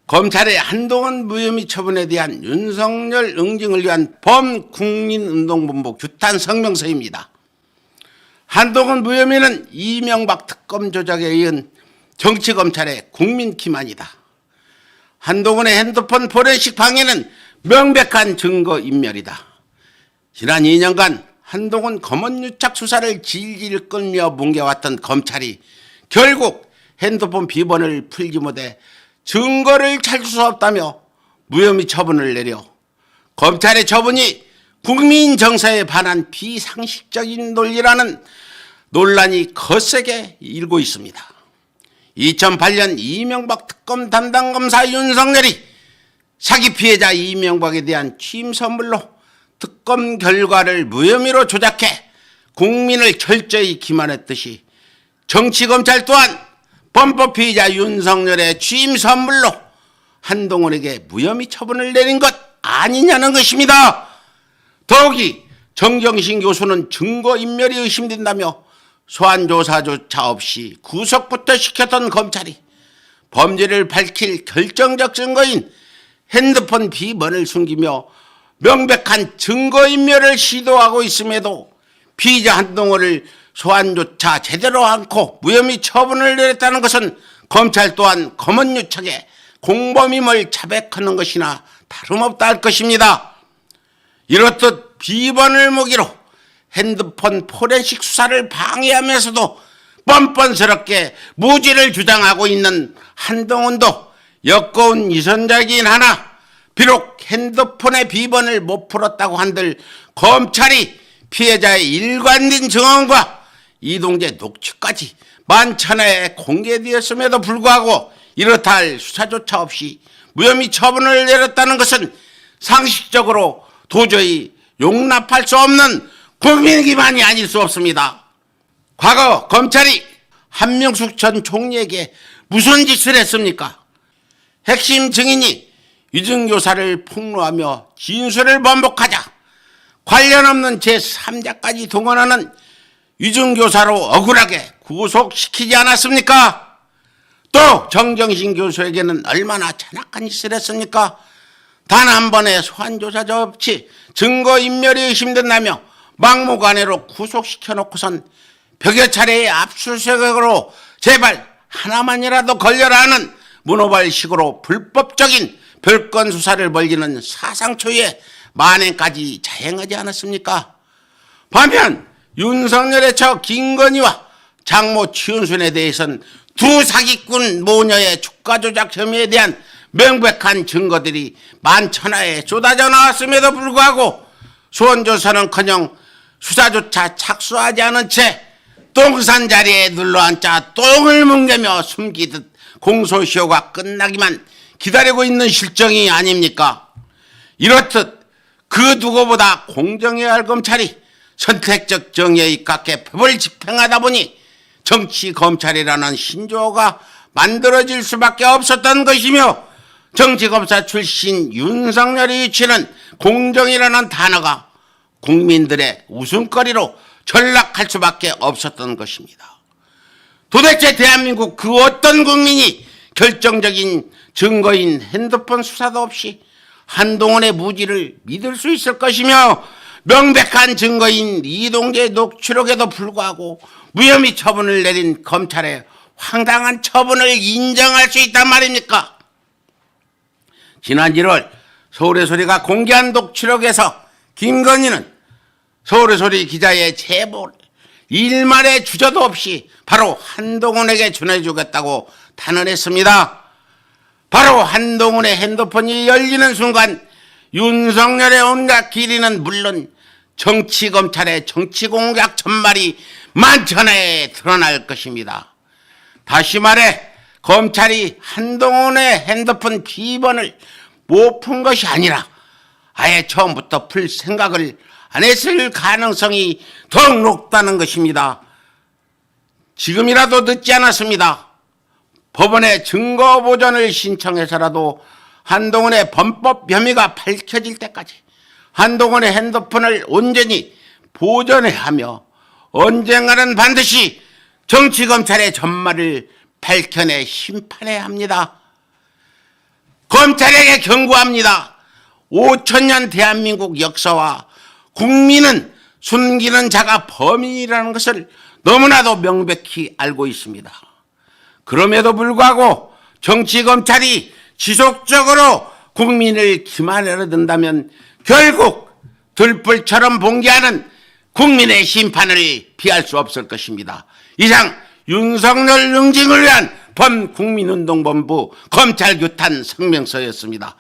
검찰의 한동훈 무혐의 처분에 대한 윤석열 응징을 위한 범국민운동본부 규탄 성명서입니다. 한동훈 무혐의는 이명박 특검 조작에 이은 정치검찰의 국민기만이다. 한동훈의 핸드폰 포렌식 방해는 명백한 증거인멸이다. 지난 2년간 한동훈 검언유착 수사를 질질 끌며 뭉개왔던 검찰이 결국 핸드폰 비번을 풀지 못해 증거를 찾을 수 없다며 무혐의 처분을 내려 검찰의 처분이 국민 정서에 반한 비상식적인 논리라는 논란이 거세게 일고 있습니다. 2008년 이명박 특검 담당 검사 윤석열이 사기 피해자 이명박에 대한 취임 선물로 특검 결과를 무혐의로 조작해 국민을 철저히 기만했듯이 정치검찰 또한 범법 피의자 윤석열의 취임 선물로 한동훈에게 무혐의 처분을 내린 것 아니냐는 것입니다. 더욱이 정경심 교수는 증거인멸이 의심된다며 소환조사조차 없이 구속부터 시켰던 검찰이 범죄를 밝힐 결정적 증거인 핸드폰 비번을 숨기며 명백한 증거인멸을 시도하고 있음에도 피의자 한동훈을 소환조차 제대로 않고 무혐의 처분을 내렸다는 것은 검찰 또한 검언유착에 공범임을 자백하는 것이나 다름없다 할 것입니다. 이렇듯 비번을 무기로 핸드폰 포렌식 수사를 방해하면서도 뻔뻔스럽게 무죄를 주장하고 있는 한동훈도 역거운 이선자이긴 하나 비록 핸드폰의 비번을 못 풀었다고 한들 검찰이 피해자의 일관된 증언과 이동재 녹취까지 만천하에 공개되었음에도 불구하고 이렇다 할 수사조차 없이 무혐의 처분을 내렸다는 것은 상식적으로 도저히 용납할 수 없는 국민기만이 아닐 수 없습니다. 과거 검찰이 한명숙 전 총리에게 무슨 짓을 했습니까? 핵심 증인이 위증교사를 폭로하며 진술을 번복하자 관련 없는 제3자까지 동원하는 위증교사로 억울하게 구속시키지 않았습니까? 또 정경심 교수에게는 얼마나 잔악한 짓을 했습니까? 단 한 번의 소환조사도 없이 증거인멸이 의심된다며 막무가내로 구속시켜놓고선 벽여 차례의 압수수색으로 제발 하나만이라도 걸려라 하는 문호발식으로 불법적인 별건 수사를 벌이는 사상초유의 만행까지 자행하지 않았습니까? 반면 윤석열의 저 김건희와 장모 최은순에 대해서는 두 사기꾼 모녀의 주가 조작 혐의에 대한 명백한 증거들이 만천하에 쏟아져 나왔음에도 불구하고 소환조사는커녕 수사조차 착수하지 않은 채 똥산 자리에 눌러앉아 똥을 뭉개며 숨기듯 공소시효가 끝나기만 기다리고 있는 실정이 아닙니까? 이렇듯 그 누구보다 공정해야 할 검찰이 선택적 정의에 입각해 법을 집행하다 보니 정치 검찰이라는 신조어가 만들어질 수밖에 없었던 것이며 정치검사 출신 윤석열이 위치는 공정이라는 단어가 국민들의 웃음거리로 전락할 수밖에 없었던 것입니다. 도대체 대한민국 그 어떤 국민이 결정적인 증거인 핸드폰 수사도 없이 한동훈의 무지를 믿을 수 있을 것이며 명백한 증거인 이동재 녹취록에도 불구하고 무혐의 처분을 내린 검찰의 황당한 처분을 인정할 수 있단 말입니까? 지난 1월 서울의 소리가 공개한 녹취록에서 김건희는 서울의 소리 기자의 제보를 일말의 주저도 없이 바로 한동훈에게 전해주겠다고 단언했습니다. 바로 한동훈의 핸드폰이 열리는 순간 윤석열의 온갖 기리는 물론 정치검찰의 정치공작 전말이 만천하에 드러날 것입니다. 다시 말해 검찰이 한동훈의 핸드폰 비번을 못 푼 것이 아니라 아예 처음부터 풀 생각을 안 했을 가능성이 더욱 높다는 것입니다. 지금이라도 늦지 않았습니다. 법원에 증거 보전을 신청해서라도 한동훈의 범법 혐의가 밝혀질 때까지 한동훈의 핸드폰을 온전히 보전해야 하며 언젠가는 반드시 정치검찰의 전말을 밝혀내 심판해야 합니다. 검찰에게 경고합니다. 5천년 대한민국 역사와 국민은 숨기는 자가 범인이라는 것을 너무나도 명백히 알고 있습니다. 그럼에도 불구하고 정치검찰이 지속적으로 국민을 기만하려 든다면 결국 들불처럼 봉기하는 국민의 심판을 피할 수 없을 것입니다. 이상 윤석열 응징을 위한 범국민운동본부 검찰규탄 성명서였습니다.